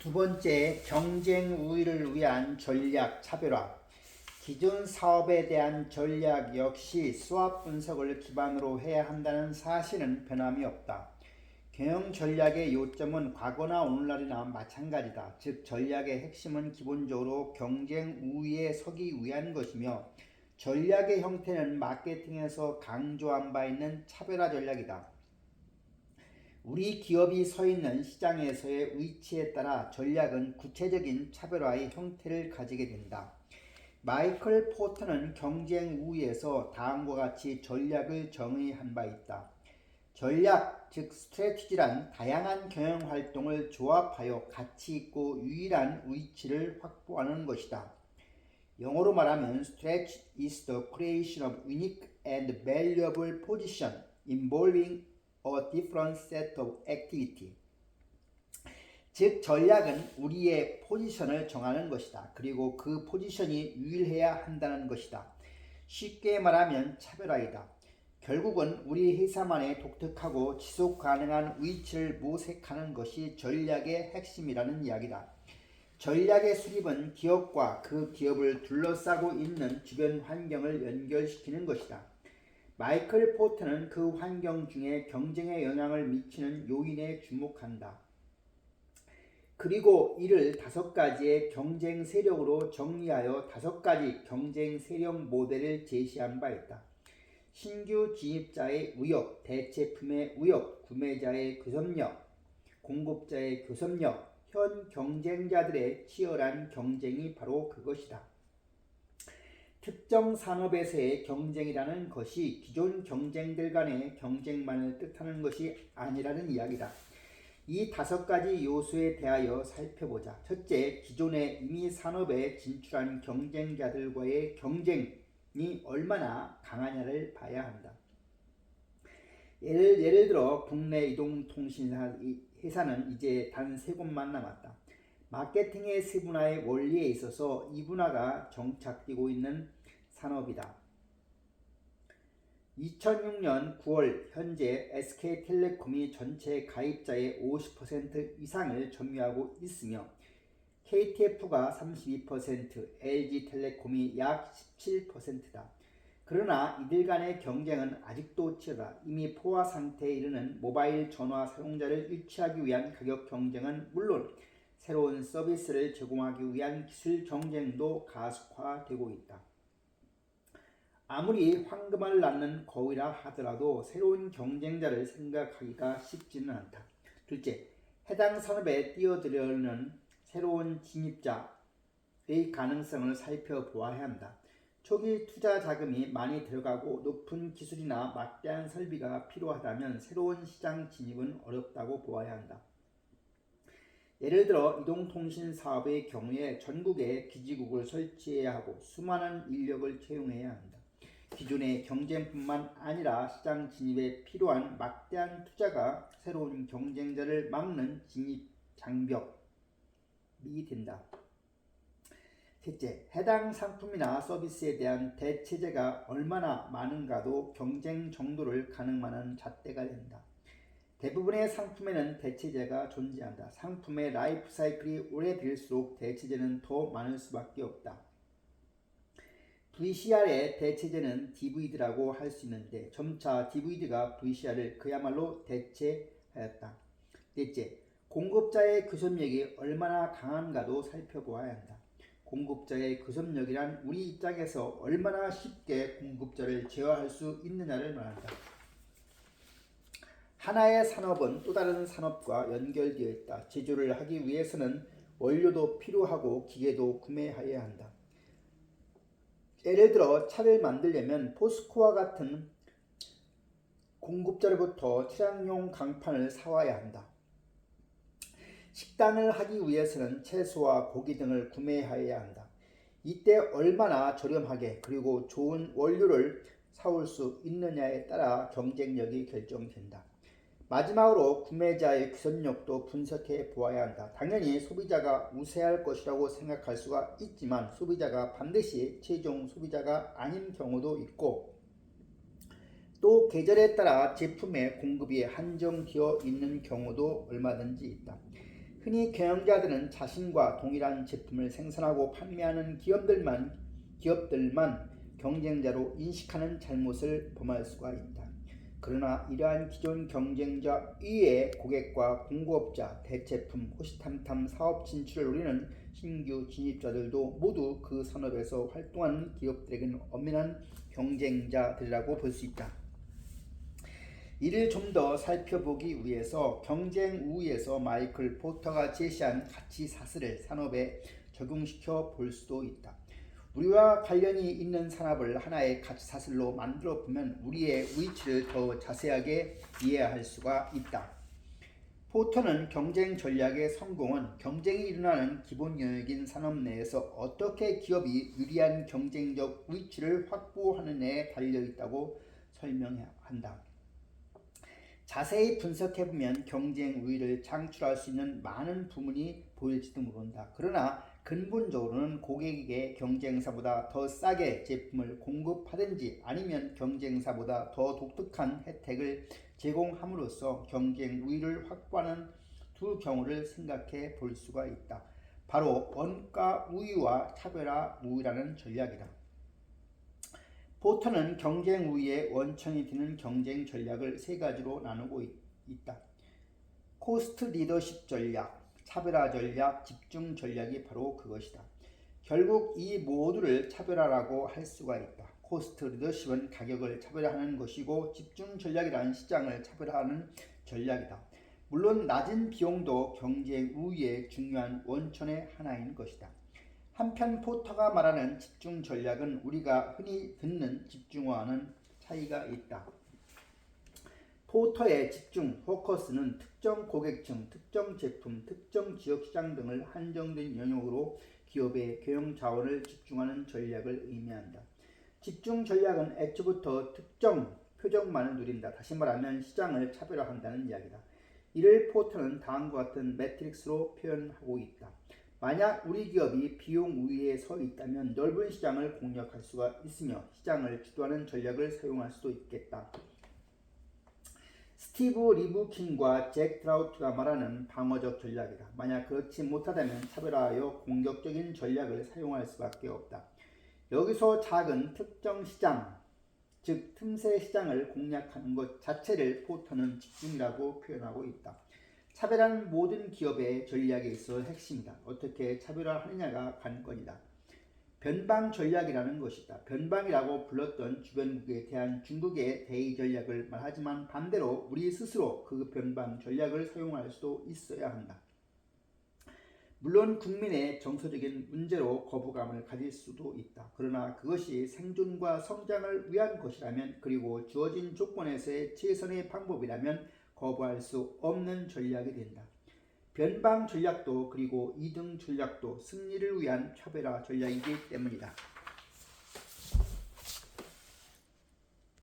두 번째, 경쟁 우위를 위한 전략 차별화. 기존 사업에 대한 전략 역시 수합 분석을 기반으로 해야 한다는 사실은 변함이 없다. 경영 전략의 요점은 과거나 오늘날이나 마찬가지다. 즉 전략의 핵심은 기본적으로 경쟁 우위에 서기 위한 것이며 전략의 형태는 마케팅에서 강조한 바 있는 차별화 전략이다. 우리 기업이 서 있는 시장에서의 위치에 따라 전략은 구체적인 차별화의 형태를 가지게 된다. 마이클 포터는 경쟁 우위에서 다음과 같이 전략을 정의한 바 있다. 전략, 즉 스트래티지란 다양한 경영 활동을 조합하여 가치 있고 유일한 위치를 확보하는 것이다. 영어로 말하면 strategy is the creation of unique and valuable position involving a different set of activity. 즉 전략은 우리의 포지션을 정하는 것이다. 그리고 그 포지션이 유일해야 한다는 것이다. 쉽게 말하면 차별화이다. 결국은 우리 회사만의 독특하고 지속 가능한 위치를 모색하는 것이 전략의 핵심이라는 이야기다. 전략의 수립은 기업과 그 기업을 둘러싸고 있는 주변 환경을 연결시키는 것이다. 마이클 포터는 그 환경 중에 경쟁에 영향을 미치는 요인에 주목한다. 그리고 이를 5가지의 경쟁 세력으로 정리하여 5가지 경쟁 세력 모델을 제시한 바 있다. 신규 진입자의 위협, 대체품의 위협, 구매자의 교섭력, 공급자의 교섭력, 현 경쟁자들의 치열한 경쟁이 바로 그것이다. 특정 산업에서의 경쟁이라는 것이 기존 경쟁들 간의 경쟁만을 뜻하는 것이 아니라는 이야기다. 이 5가지 요소에 대하여 살펴보자. 첫째, 기존에 이미 산업에 진출한 경쟁자들과의 경쟁이 얼마나 강하냐를 봐야 한다. 예를 들어 국내 이동통신사 회사는 이제 단 3곳만 남았다. 마케팅의 세분화의 원리에 있어서 이분화가 정착되고 있는 산업이다. 2006년 9월 현재 SK텔레콤이 전체 가입자의 50% 이상을 점유하고 있으며 KTF가 32%, LG텔레콤이 약 17%다. 그러나 이들 간의 경쟁은 아직도 치열하다. 이미 포화 상태에 이르는 모바일 전화 사용자를 유치하기 위한 가격 경쟁은 물론 새로운 서비스를 제공하기 위한 기술 경쟁도 가속화되고 있다. 아무리 황금알 낳는 거위라 하더라도 새로운 경쟁자를 생각하기가 쉽지는 않다. 둘째, 해당 산업에 뛰어들려는 새로운 진입자의 가능성을 살펴보아야 한다. 초기 투자 자금이 많이 들어가고 높은 기술이나 막대한 설비가 필요하다면 새로운 시장 진입은 어렵다고 보아야 한다. 예를 들어 이동통신 사업의 경우에 전국에 기지국을 설치해야 하고 수많은 인력을 채용해야 한다. 기존의 경쟁뿐만 아니라 시장 진입에 필요한 막대한 투자가 새로운 경쟁자를 막는 진입 장벽이 된다. 셋째, 해당 상품이나 서비스에 대한 대체제가 얼마나 많은가도 경쟁 정도를 가늠하는 잣대가 된다. 대부분의 상품에는 대체제가 존재한다. 상품의 라이프 사이클이 오래될수록 대체제는 더 많을 수밖에 없다. VCR의 대체제는 DVD라고 할 수 있는데 점차 DVD가 VCR을 그야말로 대체하였다. 넷째, 공급자의 교섭력이 얼마나 강한가도 살펴보아야 한다. 공급자의 교섭력이란 우리 입장에서 얼마나 쉽게 공급자를 제어할 수 있느냐를 말한다. 하나의 산업은 또 다른 산업과 연결되어 있다. 제조를 하기 위해서는 원료도 필요하고 기계도 구매해야 한다. 예를 들어 차를 만들려면 포스코와 같은 공급자로부터 차량용 강판을 사와야 한다. 식당을 하기 위해서는 채소와 고기 등을 구매해야 한다. 이때 얼마나 저렴하게 그리고 좋은 원료를 사올 수 있느냐에 따라 경쟁력이 결정된다. 마지막으로 구매자의 교섭력도 분석해 보아야 한다. 당연히 소비자가 우세할 것이라고 생각할 수가 있지만 소비자가 반드시 최종 소비자가 아닌 경우도 있고 또 계절에 따라 제품의 공급이 한정되어 있는 경우도 얼마든지 있다. 흔히 경영자들은 자신과 동일한 제품을 생산하고 판매하는 기업들만 경쟁자로 인식하는 잘못을 범할 수가 있다. 그러나 이러한 기존 경쟁자 이외의 고객과 공급업자, 대체품, 호시탐탐 사업 진출을 노리는 신규 진입자들도 모두 그 산업에서 활동하는 기업들에게는 엄연한 경쟁자들이라고 볼 수 있다. 이를 좀 더 살펴보기 위해서 경쟁 우위에서 마이클 포터가 제시한 가치 사슬을 산업에 적용시켜 볼 수도 있다. 우리와 관련이 있는 산업을 하나의 가치 사슬로 만들어 보면 우리의 위치를 더 자세하게 이해할 수가 있다. 포터는 경쟁 전략의 성공은 경쟁이 일어나는 기본 영역인 산업 내에서 어떻게 기업이 유리한 경쟁적 위치를 확보하느냐에 달려있다고 설명한다. 자세히 분석해보면 경쟁 우위를 창출할 수 있는 많은 부문이 보일지도 모른다. 그러나 근본적으로는 고객에게 경쟁사보다 더 싸게 제품을 공급하든지 아니면 경쟁사보다 더 독특한 혜택을 제공함으로써 경쟁 우위를 확보하는 두 경우를 생각해 볼 수가 있다. 바로 원가 우위와 차별화 우위라는 전략이다. 포터는 경쟁 우위의 원천이 되는 경쟁 전략을 세 가지로 나누고 있다. 코스트 리더십 전략, 차별화 전략, 집중 전략이 바로 그것이다. 결국 이 모두를 차별화라고 할 수가 있다. 코스트 리더십은 가격을 차별화하는 것이고 집중 전략이란 시장을 차별화하는 전략이다. 물론 낮은 비용도 경쟁 우위의 중요한 원천의 하나인 것이다. 한편 포터가 말하는 집중 전략은 우리가 흔히 듣는 집중화와는 차이가 있다. 포터의 집중, 포커스는 특정 고객층, 특정 제품, 특정 지역 시장 등을 한정된 영역으로 기업의 경영 자원을 집중하는 전략을 의미한다. 집중 전략은 애초부터 특정 표적만을 누린다. 다시 말하면 시장을 차별화한다는 이야기다. 이를 포터는 다음과 같은 매트릭스로 표현하고 있다. 만약 우리 기업이 비용 우위에 서 있다면 넓은 시장을 공략할 수가 있으며 시장을 주도하는 전략을 사용할 수도 있겠다. 스티브 리브킨과 잭 트라우트가 말하는 방어적 전략이다. 만약 그렇지 못하다면 차별화하여 공격적인 전략을 사용할 수밖에 없다. 여기서 작은 특정 시장, 즉 틈새 시장을 공략하는 것 자체를 포터는 집중이라고 표현하고 있다. 차별화는 모든 기업의 전략에 있어 핵심이다. 어떻게 차별화하느냐가 관건이다. 변방 전략이라는 것이다. 변방이라고 불렀던 주변국에 대한 중국의 대의 전략을 말하지만 반대로 우리 스스로 그 변방 전략을 사용할 수도 있어야 한다. 물론 국민의 정서적인 문제로 거부감을 가질 수도 있다. 그러나 그것이 생존과 성장을 위한 것이라면 그리고 주어진 조건에서의 최선의 방법이라면 거부할 수 없는 전략이 된다. 변방 전략도 그리고 2등 전략도 승리를 위한 차별화 전략이기 때문이다.